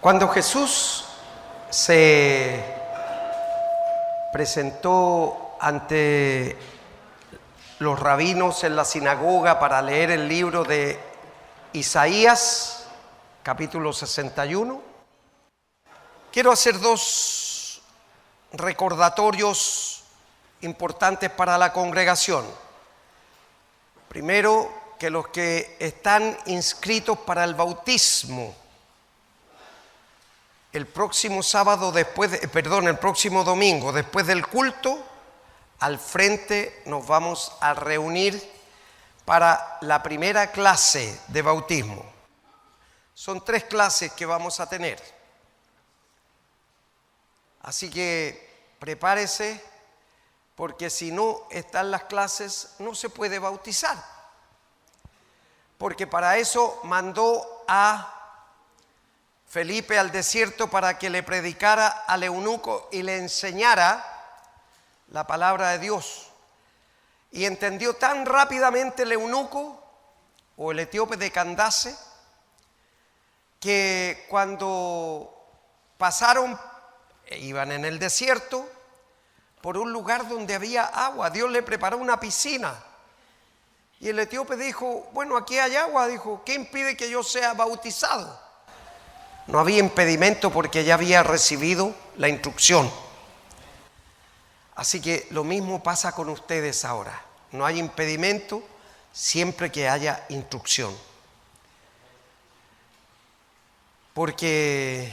Cuando Jesús se presentó ante los rabinos en la sinagoga para leer el libro de Isaías, capítulo 61, quiero hacer dos recordatorios importantes para la congregación. Primero, que los que están inscritos para el bautismo, el próximo domingo, después del culto, al frente nos vamos a reunir para la primera clase de bautismo. Son 3 clases que vamos a tener. Así que prepárese, porque si no están las clases, no se puede bautizar. Porque para eso mandó a Felipe al desierto para que le predicara al eunuco y le enseñara la palabra de Dios. Y entendió tan rápidamente el eunuco o el etíope de Candace que cuando pasaron, iban en el desierto por un lugar donde había agua, Dios le preparó una piscina. Y el etíope dijo: bueno, aquí hay agua. Dijo: ¿qué impide que yo sea bautizado? No había impedimento porque ya había recibido la instrucción. Así que lo mismo pasa con ustedes ahora. No hay impedimento siempre que haya instrucción. Porque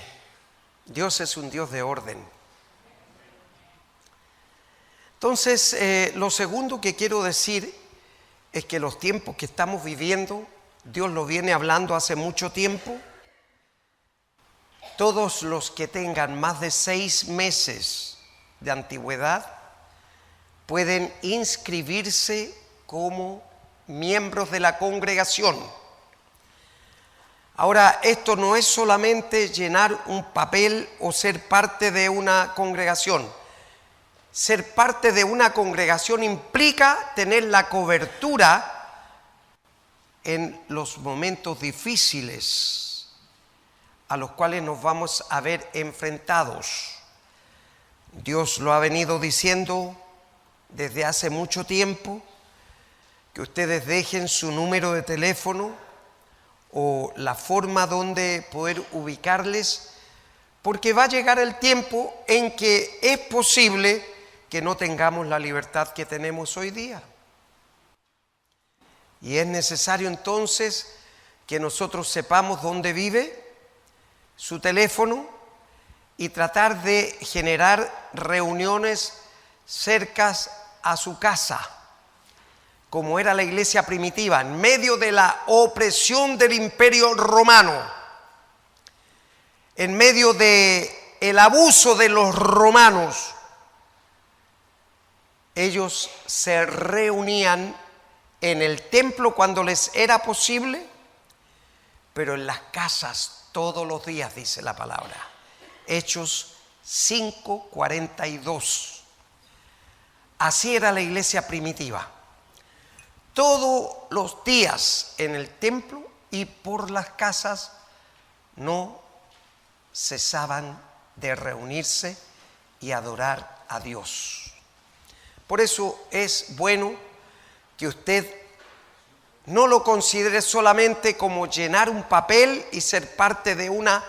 Dios es un Dios de orden. Entonces, lo segundo que quiero decir es que los tiempos que estamos viviendo, Dios lo viene hablando hace mucho tiempo. Todos los que tengan más de 6 meses de antigüedad pueden inscribirse como miembros de la congregación. Ahora, esto no es solamente llenar un papel o ser parte de una congregación. Ser parte de una congregación implica tener la cobertura en los momentos difíciles a los cuales nos vamos a ver enfrentados. Dios lo ha venido diciendo desde hace mucho tiempo, que ustedes dejen su número de teléfono o la forma donde poder ubicarles, porque va a llegar el tiempo en que es posible que no tengamos la libertad que tenemos hoy día. Y es necesario entonces que nosotros sepamos dónde vive, su teléfono, y tratar de generar reuniones cercas a su casa, como era la iglesia primitiva, en medio de la opresión del imperio romano, en medio de el abuso de los romanos. Ellos se reunían en el templo cuando les era posible, pero en las casas todos los días, dice la palabra. Hechos 5:42. Así era la iglesia primitiva. Todos los días en el templo y por las casas no cesaban de reunirse y adorar a Dios. Por eso es bueno que usted no lo considere solamente como llenar un papel y ser parte de una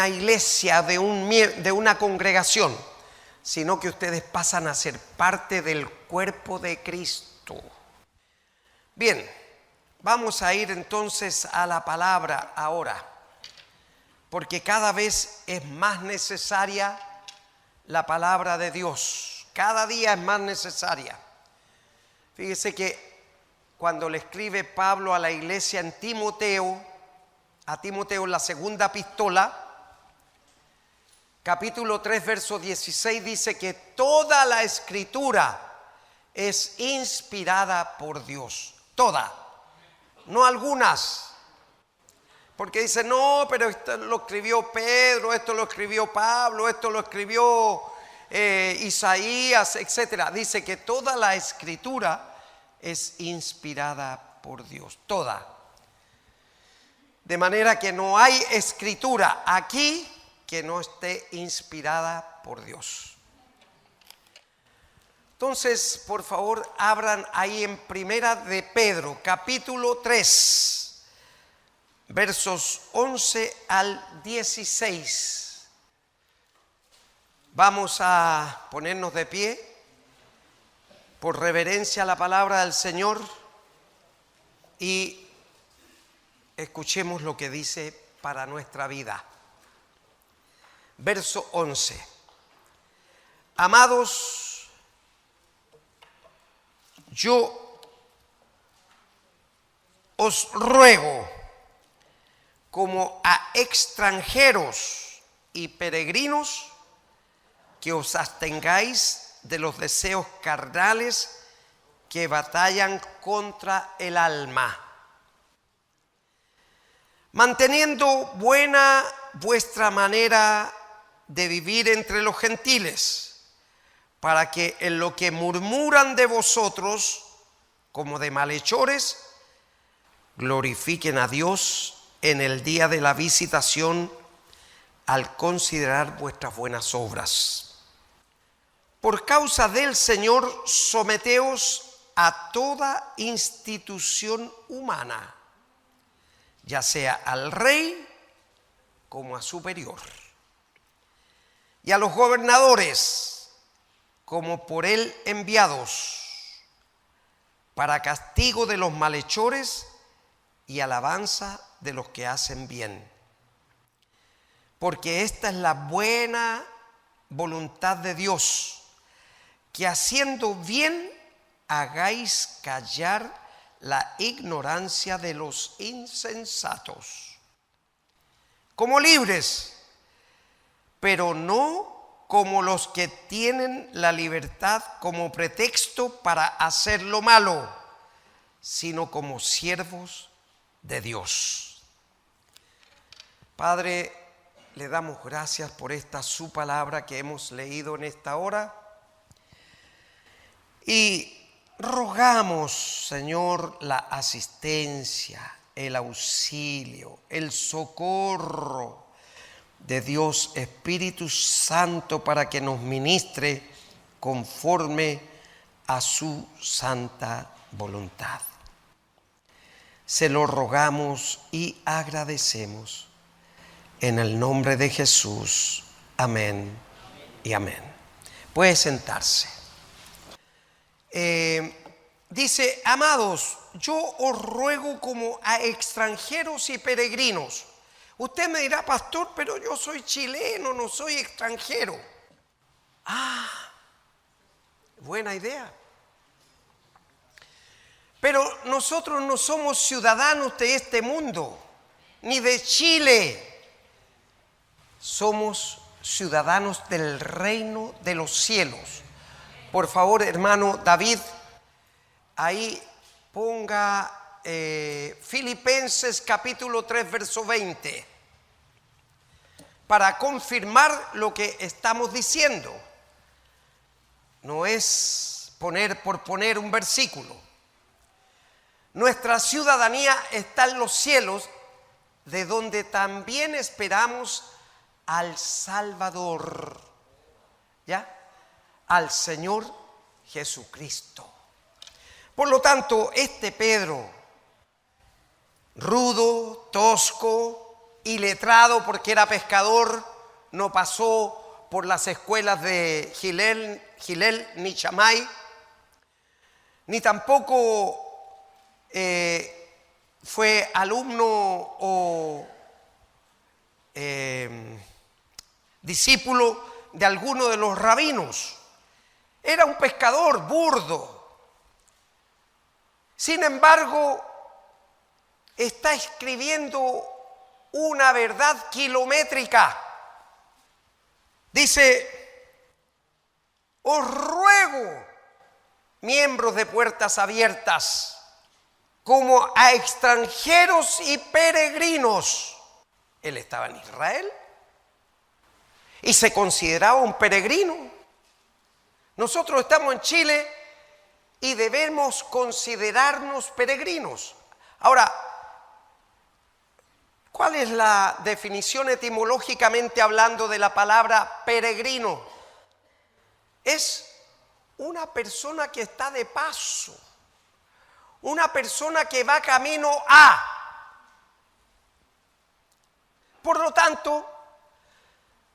iglesia, de una congregación, sino que ustedes pasan a ser parte del cuerpo de Cristo. Bien, vamos a ir entonces a la palabra ahora, porque cada vez es más necesaria la palabra de Dios. Cada día es más necesaria. Fíjese que cuando le escribe Pablo a la iglesia en Timoteo, a Timoteo en la segunda epístola, capítulo 3, verso 16, dice que toda la escritura es inspirada por Dios. Toda, no algunas. Porque dice: no, pero esto lo escribió Pedro, esto lo escribió Pablo, esto lo escribió Isaías, etc. Dice que toda la escritura es inspirada por Dios, toda. De manera que no hay escritura aquí que no esté inspirada por Dios. Entonces, por favor, abran ahí en Primera de Pedro, capítulo 3, versos 11 al 16. Vamos a ponernos de pie por reverencia a la palabra del Señor y escuchemos lo que dice para nuestra vida. Verso 11. Amados, yo os ruego, como a extranjeros y peregrinos, que os abstengáis de los deseos carnales que batallan contra el alma, manteniendo buena vuestra manera de vivir entre los gentiles, para que en lo que murmuran de vosotros como de malhechores, glorifiquen a Dios en el día de la visitación al considerar vuestras buenas obras. Por causa del Señor, someteos a toda institución humana, ya sea al rey como a superior, y a los gobernadores como por él enviados, para castigo de los malhechores y alabanza de los que hacen bien. Porque esta es la buena voluntad de Dios, que haciendo bien hagáis callar la ignorancia de los insensatos, como libres, pero no como los que tienen la libertad como pretexto para hacer lo malo, sino como siervos de Dios. Padre, le damos gracias por esta su palabra que hemos leído en esta hora y rogamos, Señor, la asistencia, el auxilio, el socorro de Dios Espíritu Santo para que nos ministre conforme a su santa voluntad. Se lo rogamos y agradecemos en el nombre de Jesús. Amén y amén. Puede sentarse. Dice, amados, yo os ruego como a extranjeros y peregrinos. Usted me dirá, pastor, pero yo soy chileno, no soy extranjero. Buena idea. Pero nosotros no somos ciudadanos de este mundo, ni de Chile. Somos ciudadanos del reino de los cielos. Por favor, hermano David, ahí ponga Filipenses capítulo 3, verso 20, para confirmar lo que estamos diciendo. No es poner por poner un versículo. Nuestra ciudadanía está en los cielos, de donde también esperamos al Salvador, ¿ya? Al Señor Jesucristo. Por lo tanto, este Pedro, rudo, tosco, iletrado porque era pescador, no pasó por las escuelas de Hillel ni Shammai, ni tampoco fue alumno o discípulo de alguno de los rabinos. Era un pescador burdo. Sin embargo, está escribiendo una verdad kilométrica. Dice, os ruego, miembros de Puertas Abiertas, como a extranjeros y peregrinos. Él estaba en Israel y se consideraba un peregrino. Nosotros estamos en Chile y debemos considerarnos peregrinos. Ahora, ¿Cuál es la definición etimológicamente hablando de la palabra peregrino? Es una persona que está de paso, una persona que va camino a. Por lo tanto,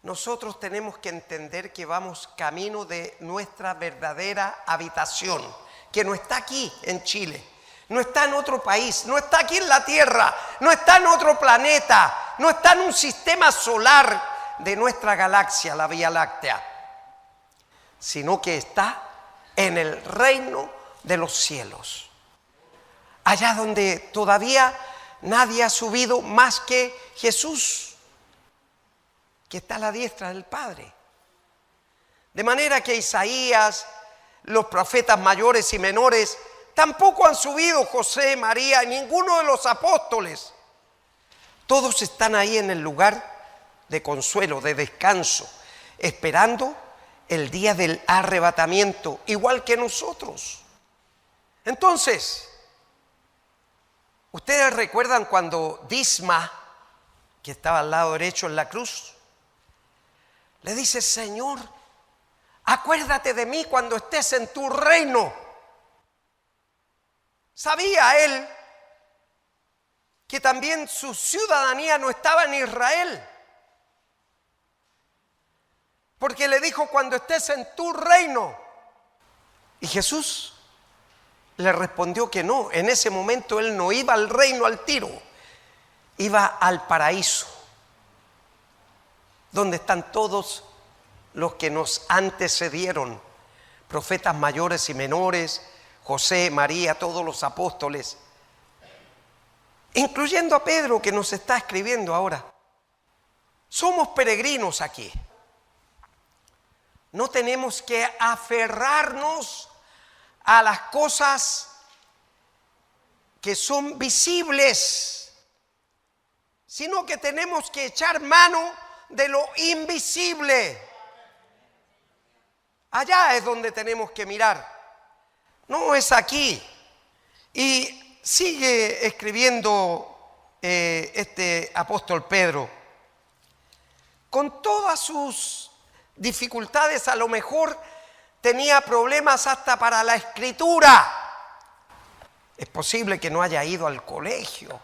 nosotros tenemos que entender que vamos camino de nuestra verdadera habitación, que no está aquí en Chile, no está en otro país, no está aquí en la Tierra, no está en otro planeta, no está en un sistema solar de nuestra galaxia, la Vía Láctea, sino que está en el reino de los cielos, allá donde todavía nadie ha subido más que Jesús, que está a la diestra del Padre. De manera que Isaías, los profetas mayores y menores, tampoco han subido, José, María, ninguno de los apóstoles. Todos están ahí en el lugar de consuelo, de descanso, esperando el día del arrebatamiento, igual que nosotros. Entonces, ¿ustedes recuerdan cuando Disma, que estaba al lado derecho en la cruz, le dice: Señor, acuérdate de mí cuando estés en tu reino? Sabía él que también su ciudadanía no estaba en Israel, porque le dijo: cuando estés en tu reino. Y Jesús le respondió que no. En ese momento él no iba al reino al tiro, iba al paraíso, donde están todos los que nos antecedieron, profetas mayores y menores, José, María, todos los apóstoles, incluyendo a Pedro, que nos está escribiendo ahora. Somos peregrinos aquí. No tenemos que aferrarnos a las cosas que son visibles, sino que tenemos que echar mano de lo invisible. Allá es donde tenemos que mirar, no es aquí. Y sigue escribiendo este apóstol Pedro, con todas sus dificultades, a lo mejor tenía problemas hasta para la escritura. Es posible que no haya ido al colegio,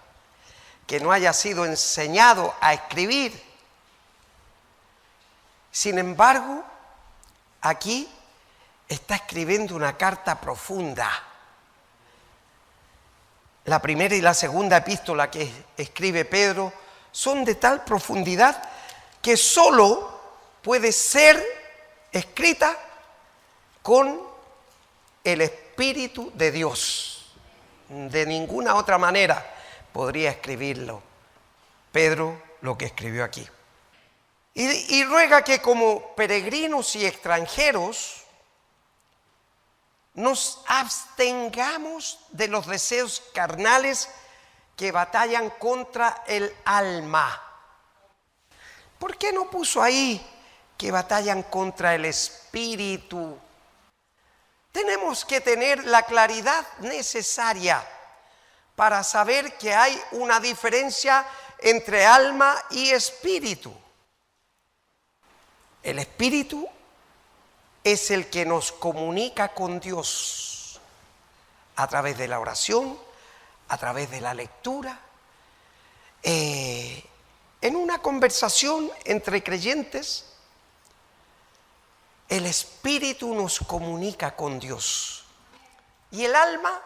que no haya sido enseñado a escribir. Sin embargo, aquí está escribiendo una carta profunda. La primera y la segunda epístola que escribe Pedro son de tal profundidad que solo puede ser escrita con el Espíritu de Dios. De ninguna otra manera podría escribirlo Pedro lo que escribió aquí. Y ruega que como peregrinos y extranjeros nos abstengamos de los deseos carnales que batallan contra el alma. ¿Por qué no puso ahí que batallan contra el espíritu? Tenemos que tener la claridad necesaria para saber que hay una diferencia entre alma y espíritu. El espíritu es el que nos comunica con Dios a través de la oración, a través de la lectura, en una conversación entre creyentes. El espíritu nos comunica con Dios. Y el alma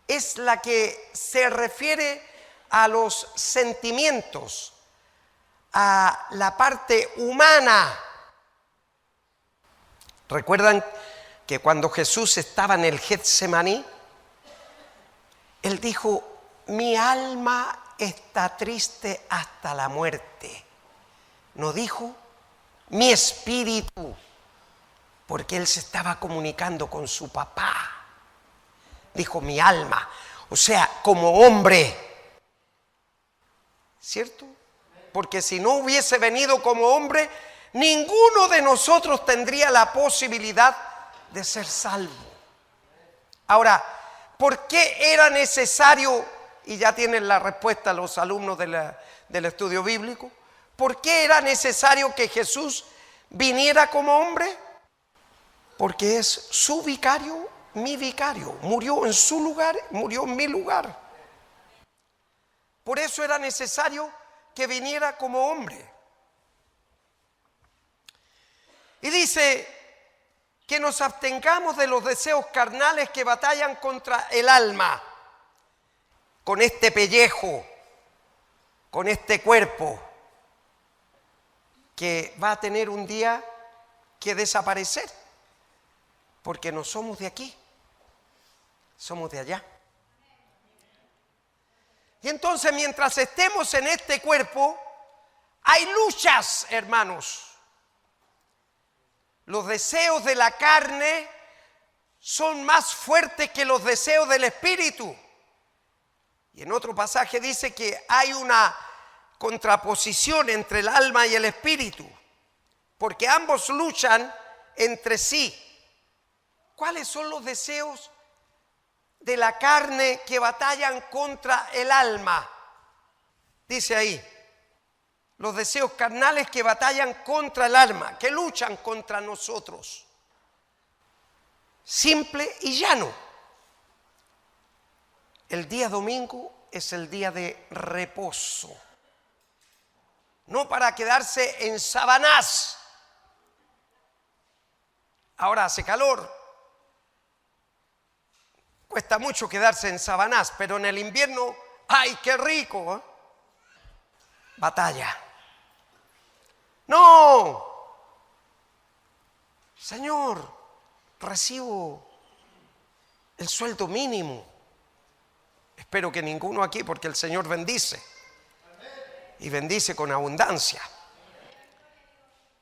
es la que se refiere a los sentimientos, a la parte humana. ¿Recuerdan que cuando Jesús estaba en el Getsemaní, él dijo: mi alma está triste hasta la muerte? No dijo mi espíritu, porque él se estaba comunicando con su papá. Dijo mi alma, o sea, como hombre, ¿cierto? Porque si no hubiese venido como hombre, ninguno de nosotros tendría la posibilidad de ser salvo. Ahora, ¿por qué era necesario? Y ya tienen la respuesta los alumnos del estudio bíblico. ¿Por qué era necesario que Jesús viniera como hombre? Porque es su vicario, mi vicario. Murió en su lugar, murió en mi lugar. Por eso era necesario que viniera como hombre. Y dice que nos abstengamos de los deseos carnales que batallan contra el alma, con este pellejo, con este cuerpo, que va a tener un día que desaparecer, porque no somos de aquí, somos de allá. Y entonces, mientras estemos en este cuerpo, hay luchas, hermanos. Los deseos de la carne son más fuertes que los deseos del espíritu. Y en otro pasaje dice que hay una contraposición entre el alma y el espíritu, porque ambos luchan entre sí. ¿Cuáles son los deseos de la carne que batallan contra el alma? Dice ahí, los deseos carnales que batallan contra el alma, que luchan contra nosotros. Simple y llano. El día domingo es el día de reposo. No para quedarse en Sabanás. Ahora hace calor. Cuesta mucho quedarse en Sabanás, pero en el invierno, ¡ay, qué rico! ¿Eh? Batalla. No, Señor, recibo el sueldo mínimo. Espero que ninguno aquí, porque el Señor bendice. Y bendice con abundancia.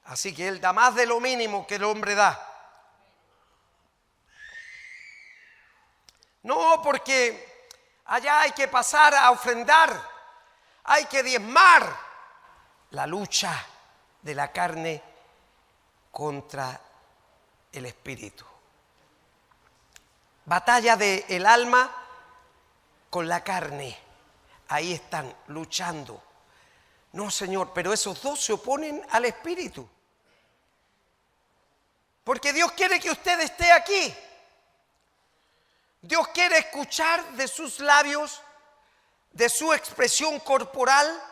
Así que Él da más de lo mínimo que el hombre da. No, porque allá hay que pasar a ofrendar, hay que diezmar. La lucha de la carne contra el espíritu. Batalla del alma con la carne. Ahí están luchando. No, Señor, pero esos dos se oponen al espíritu. Porque Dios quiere que usted esté aquí. Dios quiere escuchar de sus labios, de su expresión corporal,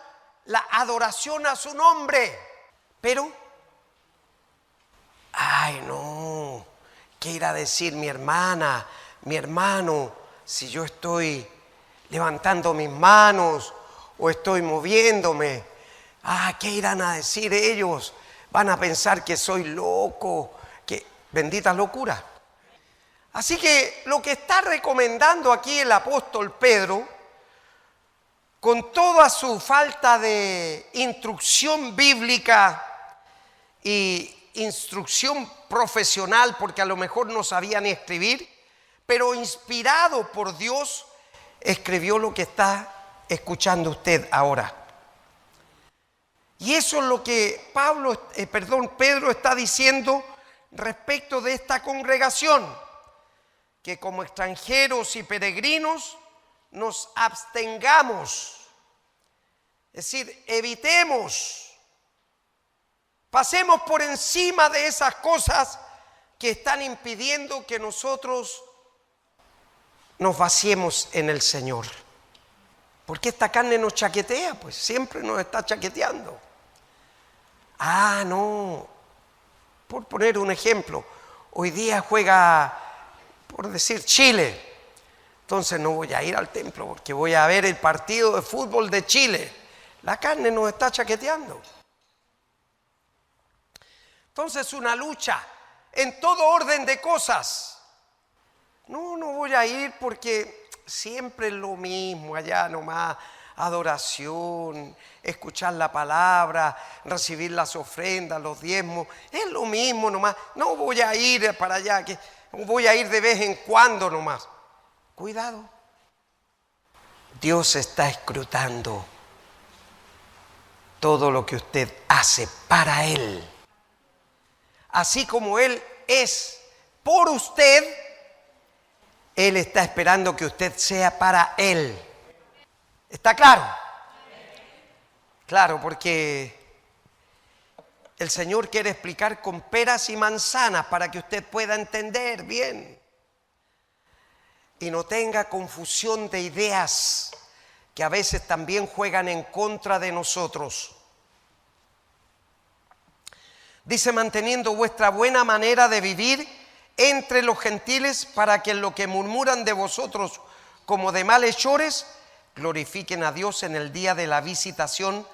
la adoración a su nombre. Pero, ay no, ¿qué irá a decir mi hermana, mi hermano, si yo estoy levantando mis manos o estoy moviéndome? ¿Qué irán a decir ellos? Van a pensar que soy loco, que bendita locura. Así que lo que está recomendando aquí el apóstol Pedro, con toda su falta de instrucción bíblica y instrucción profesional, porque a lo mejor no sabía ni escribir, pero inspirado por Dios, escribió lo que está escuchando usted ahora. Y eso es lo que Pedro está diciendo respecto de esta congregación, que como extranjeros y peregrinos nos abstengamos, es decir, evitemos, pasemos por encima de esas cosas que están impidiendo que nosotros nos vaciemos en el Señor. Porque esta carne nos chaquetea, pues siempre nos está chaqueteando. No, por poner un ejemplo, hoy día juega, por decir, Chile. Entonces no voy a ir al templo porque voy a ver el partido de fútbol de Chile. La carne nos está chaqueteando. Entonces una lucha en todo orden de cosas. No voy a ir porque siempre es lo mismo, allá nomás, adoración, escuchar la palabra, recibir las ofrendas, los diezmos, es lo mismo nomás. No voy a ir para allá, que voy a ir de vez en cuando nomás. Cuidado. Dios está escrutando todo lo que usted hace para Él. Así como Él es por usted, Él está esperando que usted sea para Él. ¿Está claro? Claro, porque el Señor quiere explicar con peras y manzanas para que usted pueda entender bien y no tenga confusión de ideas que a veces también juegan en contra de nosotros. Dice, manteniendo vuestra buena manera de vivir entre los gentiles, para que en lo que murmuran de vosotros como de malhechores, glorifiquen a Dios en el día de la visitación,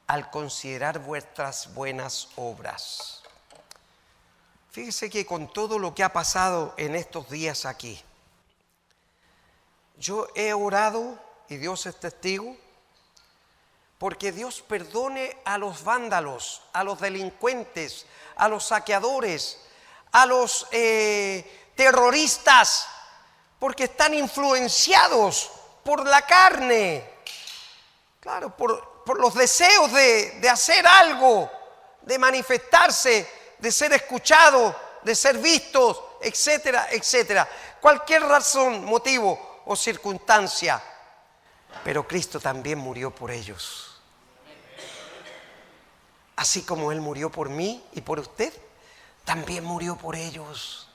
al considerar vuestras buenas obras. Fíjese que con todo lo que ha pasado en estos días aquí, yo he orado, y Dios es testigo, porque Dios perdone a los vándalos, a los delincuentes, a los saqueadores, a los terroristas, porque están influenciados por la carne, claro, por los deseos de hacer algo, de manifestarse, de ser escuchados, de ser vistos, etcétera, etcétera. Cualquier razón, motivo o circunstancia. Pero Cristo también murió por ellos. Así como Él murió por mí y por usted, también murió por ellos.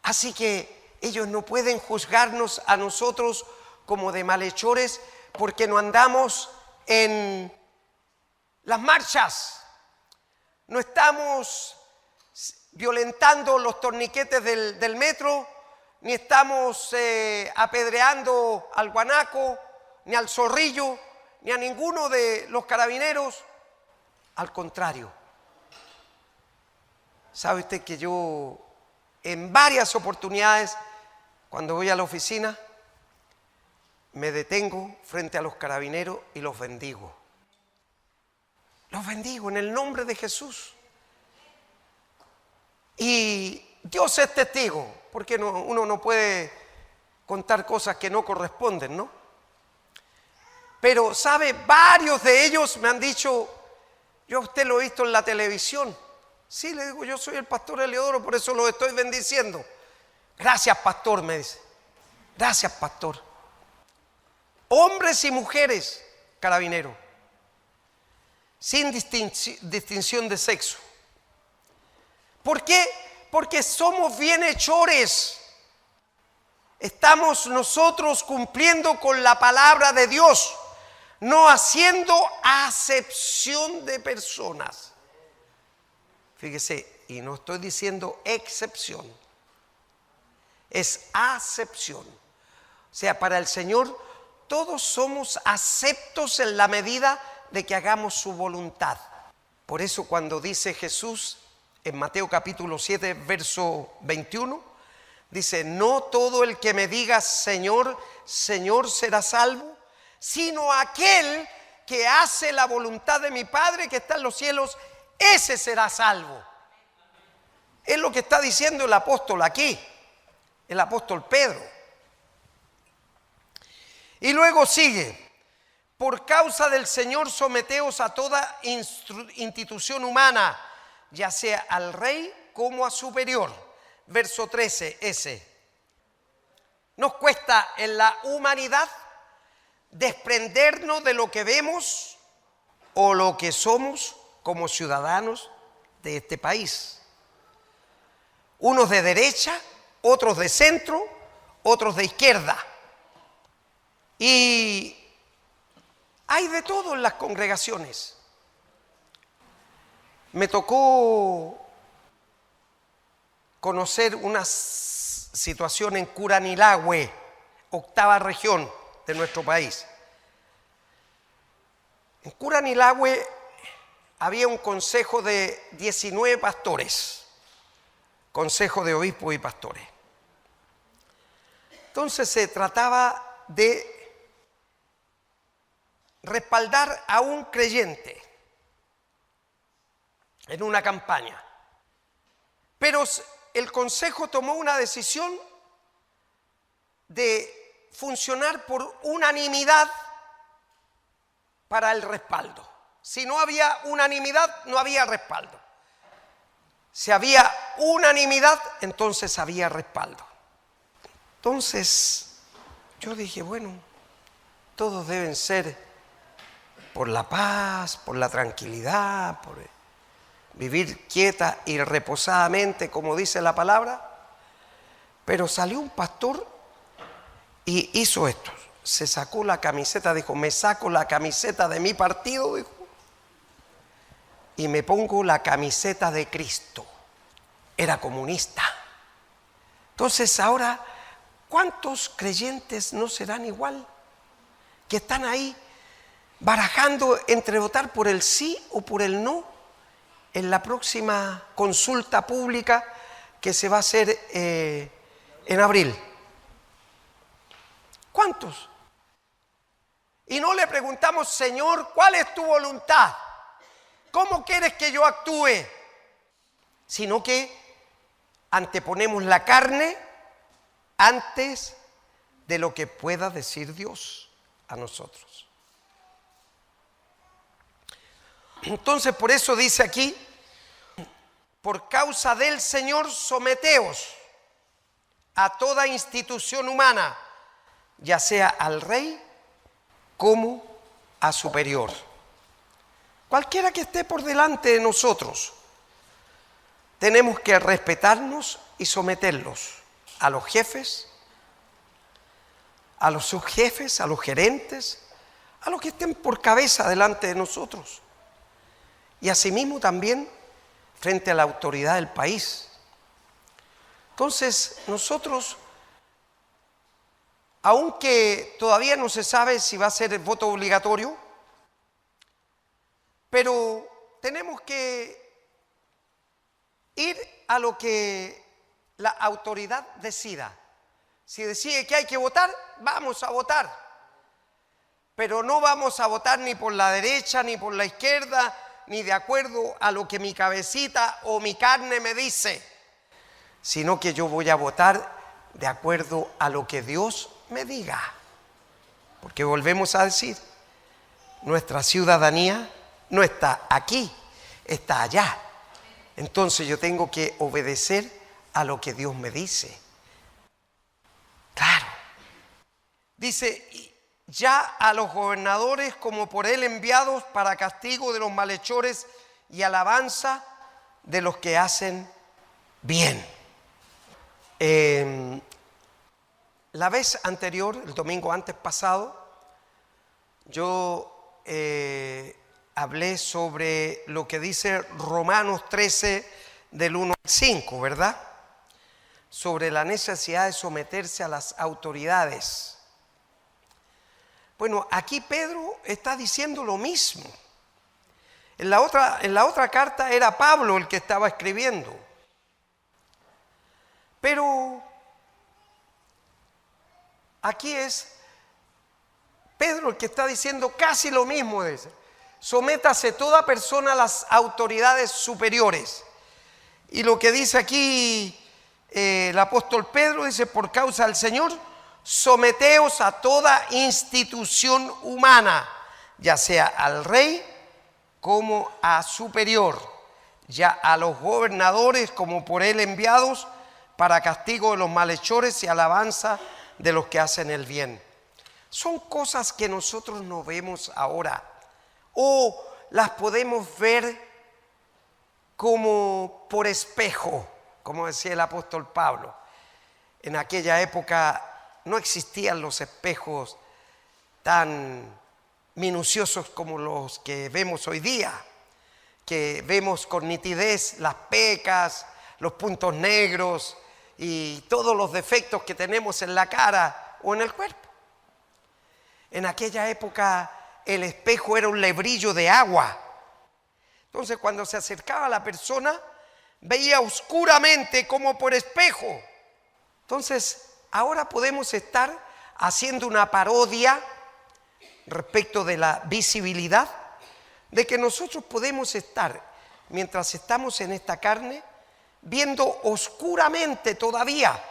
Así que ellos no pueden juzgarnos a nosotros como de malhechores porque no andamos en las marchas, no estamos violentando los torniquetes del metro, ni estamos apedreando al guanaco, ni al zorrillo, ni a ninguno de los carabineros. Al contrario, ¿sabe usted que yo en varias oportunidades, cuando voy a la oficina, me detengo frente a los carabineros y los bendigo? Los bendigo en el nombre de Jesús. Y Dios es testigo, porque uno no puede contar cosas que no corresponden, ¿no? Pero, ¿sabe? Varios de ellos me han dicho, yo a usted lo he visto en la televisión. Sí, le digo, yo soy el pastor Heliodoro, por eso lo estoy bendiciendo. Gracias, pastor, me dice. Gracias, pastor. Hombres y mujeres, carabineros, sin distinción de sexo. ¿Por qué? Porque somos bienhechores. Estamos nosotros cumpliendo con la palabra de Dios, no haciendo acepción de personas. Fíjese, y no estoy diciendo excepción, es acepción. O sea, para el Señor todos somos aceptos en la medida de que hagamos su voluntad. Por eso cuando dice Jesús en Mateo capítulo 7, verso 21, dice, no todo el que me diga Señor, Señor será salvo, sino aquel que hace la voluntad de mi Padre que está en los cielos, ese será salvo. Es lo que está diciendo el apóstol aquí, el apóstol Pedro. Y luego sigue, por causa del Señor someteos a toda institución humana, ya sea al rey como a superior. Verso 13, ese. Nos cuesta en la humanidad desprendernos de lo que vemos o lo que somos como ciudadanos de este país. Unos de derecha, otros de centro, otros de izquierda. Y hay de todo en las congregaciones. Me tocó conocer una situación en Curanilahue, octava región de nuestro país. En Curanilahue había un consejo de 19 pastores, consejo de obispos y pastores. Entonces se trataba de respaldar a un creyente en una campaña. Pero el consejo tomó una decisión de funcionar por unanimidad para el respaldo. Si no había unanimidad, no había respaldo. Si había unanimidad, entonces había respaldo. Entonces, yo dije, bueno, todos deben ser por la paz, por la tranquilidad, por vivir quieta y reposadamente, como dice la palabra. Pero salió un pastor y hizo esto. Se sacó la camiseta, dijo, me saco la camiseta de mi partido, dijo, y me pongo la camiseta de Cristo. Era comunista. Entonces ahora, ¿cuántos creyentes no serán igual? Que están ahí barajando entre votar por el sí o por el no en la próxima consulta pública que se va a hacer en abril. ¿Cuántos? Y no le preguntamos, Señor, ¿cuál es tu voluntad? ¿Cómo quieres que yo actúe? Sino que anteponemos la carne antes de lo que pueda decir Dios a nosotros. Entonces, por eso dice aquí, por causa del Señor, someteos a toda institución humana, ya sea al rey como a superior. Cualquiera que esté por delante de nosotros, tenemos que respetarnos y someterlos a los jefes, a los subjefes, a los gerentes, a los que estén por cabeza delante de nosotros. Y asimismo también frente a la autoridad del país. Entonces, nosotros, aunque todavía no se sabe si va a ser el voto obligatorio, pero tenemos que ir a lo que la autoridad decida. Si decide que hay que votar, vamos a votar. Pero no vamos a votar ni por la derecha ni por la izquierda, ni de acuerdo a lo que mi cabecita o mi carne me dice, sino que yo voy a votar de acuerdo a lo que Dios me diga. Porque volvemos a decir, nuestra ciudadanía no está aquí, está allá. Entonces yo tengo que obedecer a lo que Dios me dice. Claro. Dice, ya a los gobernadores como por él enviados para castigo de los malhechores y alabanza de los que hacen bien. La vez anterior, el domingo antes pasado, yo hablé sobre lo que dice Romanos 13 del 1 al 5, ¿verdad? Sobre la necesidad de someterse a las autoridades. Bueno, aquí Pedro está diciendo lo mismo. En la otra carta era Pablo el que estaba escribiendo. Pero aquí es Pedro el que está diciendo casi lo mismo. Sométase toda persona a las autoridades superiores. Y lo que dice aquí el apóstol Pedro, dice, por causa del Señor, someteos a toda institución humana, ya sea al rey como a superior, ya a los gobernadores como por él enviados para castigo de los malhechores y alabanza de los que hacen el bien. Son cosas que nosotros no vemos ahora o las podemos ver como por espejo, como decía el apóstol Pablo. En aquella época no existían los espejos tan minuciosos como los que vemos hoy día, que vemos con nitidez las pecas, los puntos negros y todos los defectos que tenemos en la cara o en el cuerpo. En aquella época el espejo era un lebrillo de agua. Entonces cuando se acercaba a la persona veía oscuramente como por espejo. Entonces ahora podemos estar haciendo una parodia respecto de la visibilidad, de que nosotros podemos estar, mientras estamos en esta carne, viendo oscuramente todavía,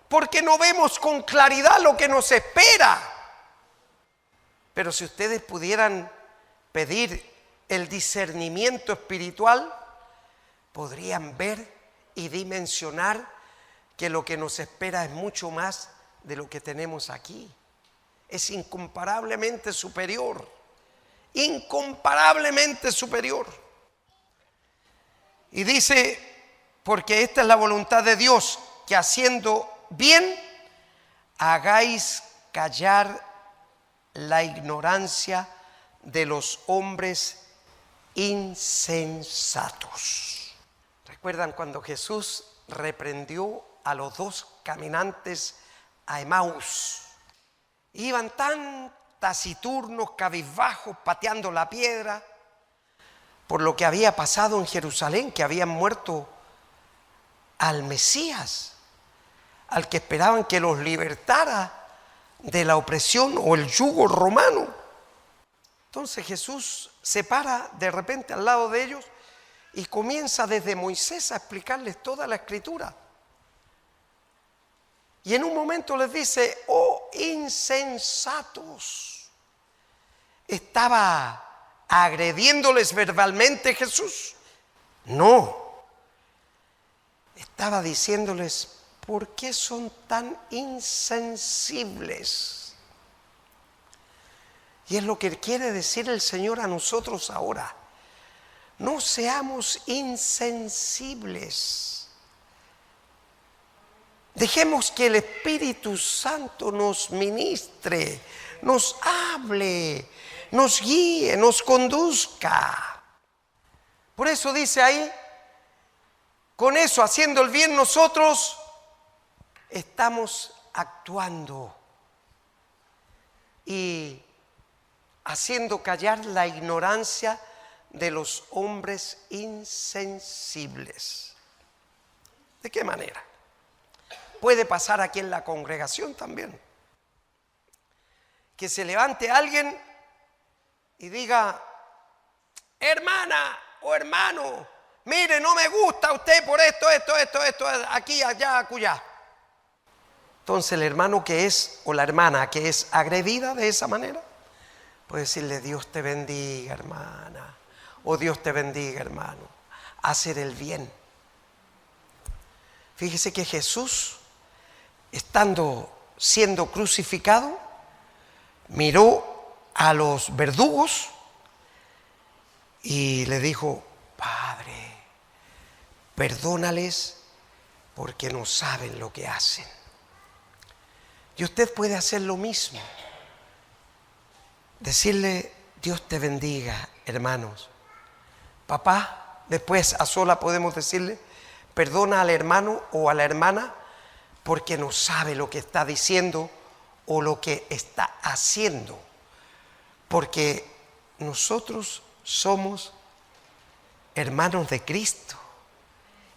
porque no vemos con claridad lo que nos espera. Pero si ustedes pudieran pedir el discernimiento espiritual, podrían ver y dimensionar que lo que nos espera es mucho más de lo que tenemos aquí. Es incomparablemente superior. incomparablemente superior. Y dice, porque esta es la voluntad de Dios, que haciendo bien hagáis callar la ignorancia de los hombres insensatos. ¿Recuerdan cuando Jesús reprendió a los dos caminantes a Emaús? Iban tan taciturnos, cabizbajos, pateando la piedra por lo que había pasado en Jerusalén, que habían muerto al Mesías, al que esperaban que los libertara de la opresión o el yugo romano. Entonces Jesús se para de repente al lado de ellos y comienza desde Moisés a explicarles toda la escritura. Y en un momento les dice, oh insensatos. ¿Estaba agrediéndoles verbalmente Jesús? No. Estaba diciéndoles, ¿por qué son tan insensibles? Y es lo que quiere decir el Señor a nosotros ahora. No seamos insensibles. Dejemos que el Espíritu Santo nos ministre, nos hable, nos guíe, nos conduzca. Por eso dice ahí, con eso, haciendo el bien, nosotros estamos actuando y haciendo callar la ignorancia de los hombres insensibles. ¿De qué manera? Puede pasar aquí en la congregación también. Que se levante alguien y diga, hermana o hermano, mire, no me gusta usted por esto, aquí, allá, acullá. Entonces el hermano que es, o la hermana que es agredida de esa manera, puede decirle, Dios te bendiga, hermana, o Dios te bendiga, hermano. Hacer el bien. Fíjese que Jesús, siendo crucificado, miró a los verdugos y le dijo, Padre, perdónales porque no saben lo que hacen. Y usted puede hacer lo mismo. Decirle, Dios te bendiga, hermanos. Papá, después a sola podemos decirle, perdona al hermano o a la hermana porque no sabe lo que está diciendo o lo que está haciendo. Porque nosotros somos hermanos de Cristo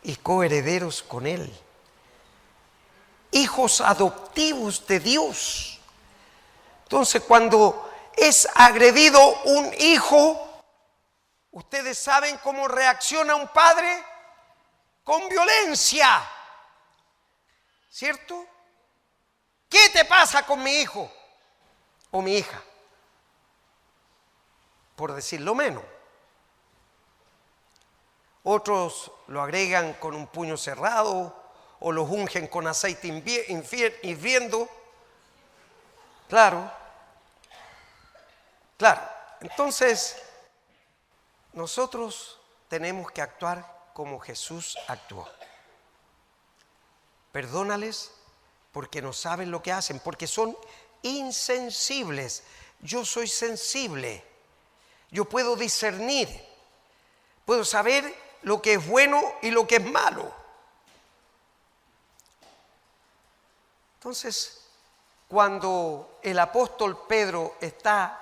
y coherederos con Él. Hijos adoptivos de Dios. Entonces, cuando es agredido un hijo, ustedes saben cómo reacciona un padre: con violencia, ¿cierto? ¿Qué te pasa con mi hijo o mi hija? Por decirlo menos. Otros lo agregan con un puño cerrado o los ungen con aceite hirviendo. Claro. Entonces, nosotros tenemos que actuar como Jesús actuó. Perdónales porque no saben lo que hacen, porque son insensibles. Yo soy sensible. Yo puedo discernir. Puedo saber lo que es bueno y lo que es malo. Entonces, cuando el apóstol Pedro está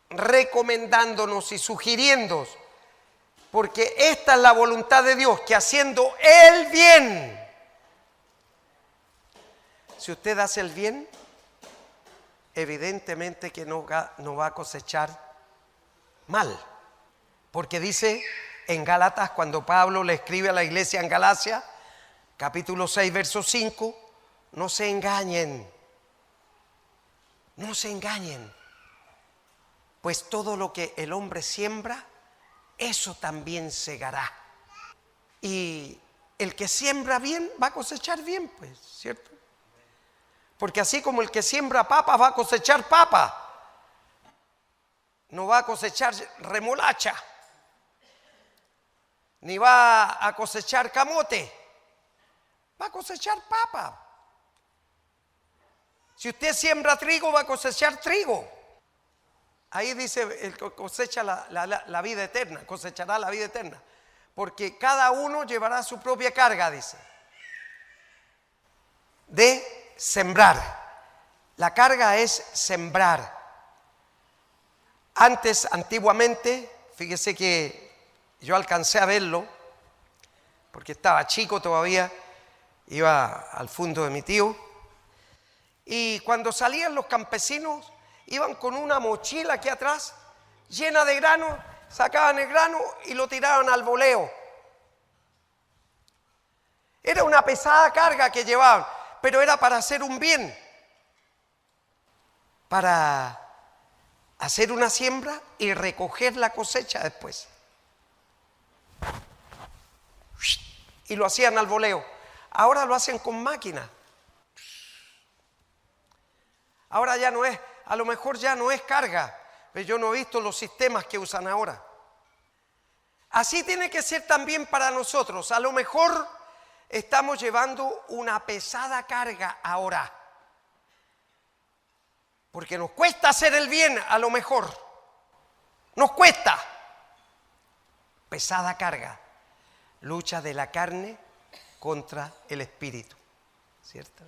recomendándonos y sugiriendo, porque esta es la voluntad de Dios, que haciendo el bien, si usted hace el bien, evidentemente que no va a cosechar mal, porque dice en Gálatas, cuando Pablo le escribe a la iglesia en Galacia, capítulo 6, verso 5, no se engañen, pues todo lo que el hombre siembra, eso también segará. Y el que siembra bien va a cosechar bien, pues, ¿cierto? Porque así como el que siembra papas va a cosechar papas. no va a cosechar remolacha, ni va a cosechar camote, va a cosechar papa. Si usted siembra trigo, va a cosechar trigo. Ahí dice, el que cosecha la vida eterna, cosechará la vida eterna. Porque cada uno llevará su propia carga, dice, de sembrar. La carga es sembrar. Antiguamente, fíjese que yo alcancé a verlo, porque estaba chico todavía, iba al fondo de mi tío, y cuando salían los campesinos, iban con una mochila aquí atrás, llena de grano, sacaban el grano y lo tiraban al voleo. Era una pesada carga que llevaban, pero era para hacer un bien, para hacer una siembra y recoger la cosecha después. Y lo hacían al voleo. Ahora lo hacen con máquina. Ahora ya no es, a lo mejor ya no es carga, pero yo no he visto los sistemas que usan ahora. Así tiene que ser también para nosotros. A lo mejor estamos llevando una pesada carga ahora, porque nos cuesta hacer el bien, a lo mejor. Nos cuesta. Pesada carga. Lucha de la carne contra el espíritu, ¿cierto?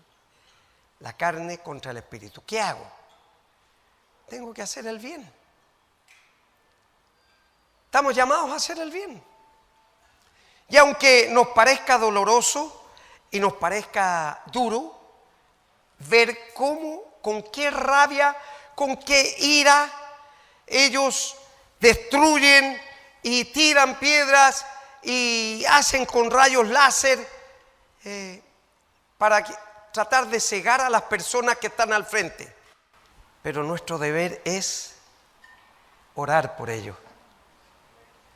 La carne contra el espíritu. ¿Qué hago? Tengo que hacer el bien. Estamos llamados a hacer el bien. Y aunque nos parezca doloroso y nos parezca duro ver cómo, con qué rabia, con qué ira ellos destruyen y tiran piedras y hacen con rayos láser para tratar de cegar a las personas que están al frente. Pero nuestro deber es orar por ellos.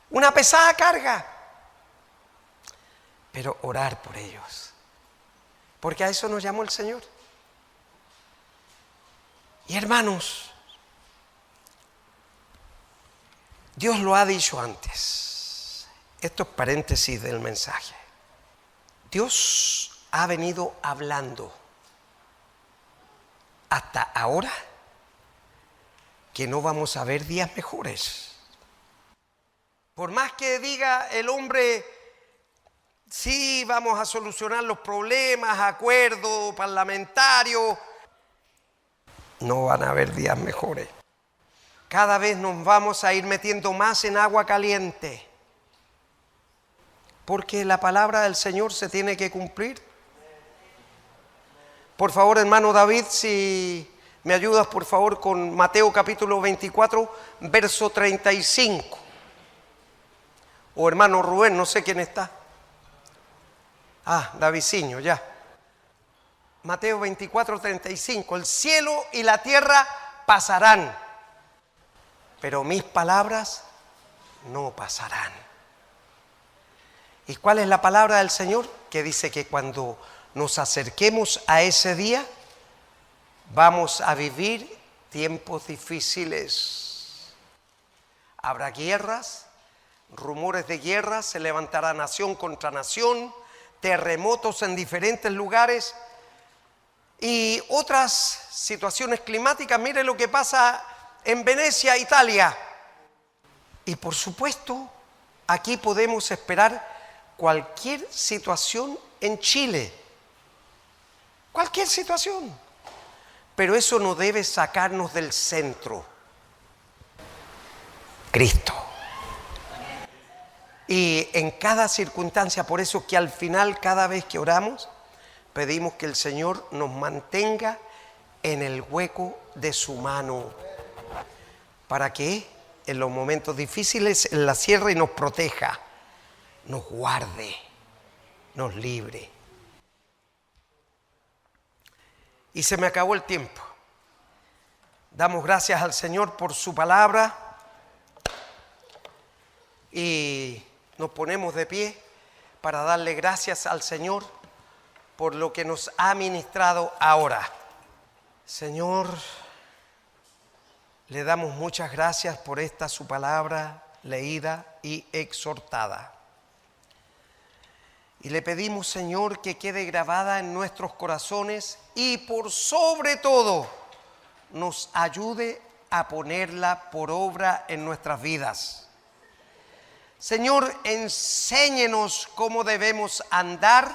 Una pesada carga, pero orar por ellos, porque a eso nos llamó el Señor. Y hermanos, Dios lo ha dicho antes. Esto es paréntesis del mensaje. Dios ha venido hablando hasta ahora que no vamos a ver días mejores. Por más que diga el hombre, sí, vamos a solucionar los problemas, acuerdo parlamentario, no van a haber días mejores. Cada vez nos vamos a ir metiendo más en agua caliente, porque la palabra del Señor se tiene que cumplir. Por favor, hermano David, si me ayudas por favor con Mateo capítulo 24, verso 35. O hermano Rubén, no sé quién está. Davidciño, ya. Mateo 24, 35. El cielo y la tierra pasarán, pero mis palabras no pasarán. ¿Y cuál es la palabra del Señor? Que dice que cuando nos acerquemos a ese día, vamos a vivir tiempos difíciles. Habrá guerras, rumores de guerra, se levantará nación contra nación, terremotos en diferentes lugares y otras situaciones climáticas. Mire lo que pasa en Venecia, Italia. Y por supuesto, aquí podemos esperar cualquier situación en Chile. Cualquier situación. Pero eso no debe sacarnos del centro. Cristo. Y en cada circunstancia, por eso que al final, cada vez que oramos, pedimos que el Señor nos mantenga en el hueco de su mano, para que en los momentos difíciles Él la cierre y nos proteja, nos guarde, nos libre. Y se me acabó el tiempo. Damos gracias al Señor por su palabra y nos ponemos de pie para darle gracias al Señor por lo que nos ha ministrado ahora. Señor, Le damos muchas gracias por esta su palabra leída y exhortada. Y le pedimos, Señor, que quede grabada en nuestros corazones y por sobre todo nos ayude a ponerla por obra en nuestras vidas. Señor, enséñenos cómo debemos andar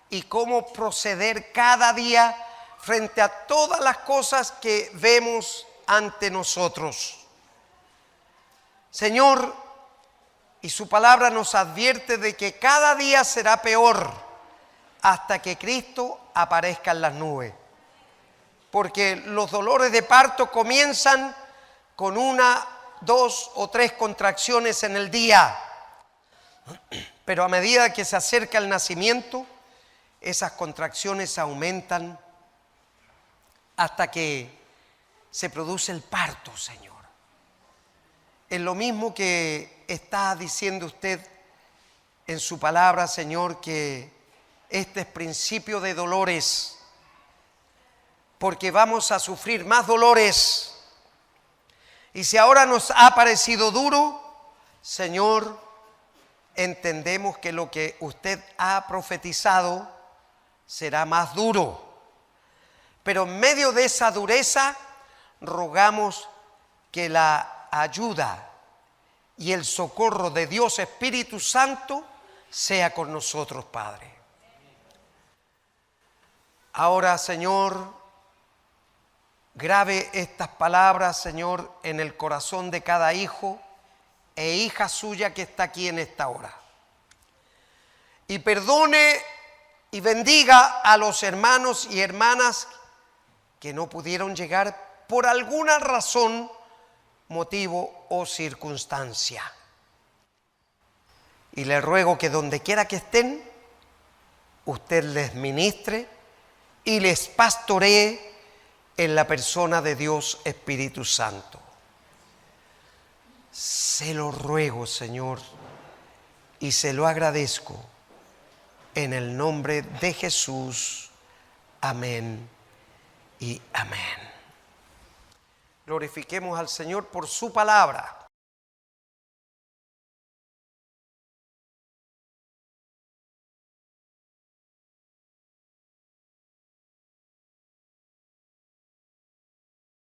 y cómo proceder cada día frente a todas las cosas que vemos ante nosotros. Señor, y su palabra nos advierte de que cada día será peor hasta que Cristo aparezca en las nubes. Porque los dolores de parto comienzan con 1, 2 o 3 contracciones en el día. Pero a medida que se acerca el nacimiento, esas contracciones aumentan hasta que se produce el parto, Señor. Es lo mismo que está diciendo usted en su palabra, Señor, que este es principio de dolores, porque vamos a sufrir más dolores. Y si ahora nos ha parecido duro, Señor, entendemos que lo que usted ha profetizado será más duro. Pero en medio de esa dureza, rogamos que la ayuda y el socorro de Dios Espíritu Santo sea con nosotros, Padre. Ahora, Señor, grabe estas palabras, Señor, en el corazón de cada hijo e hija suya que está aquí en esta hora. Y perdone y bendiga a los hermanos y hermanas que no pudieron llegar por alguna razón, motivo o circunstancia. Y le ruego que donde quiera que estén, usted les ministre y les pastoree en la persona de Dios Espíritu Santo. Se lo ruego, Señor, y se lo agradezco en el nombre de Jesús. Amén y amén. Glorifiquemos al Señor por su palabra.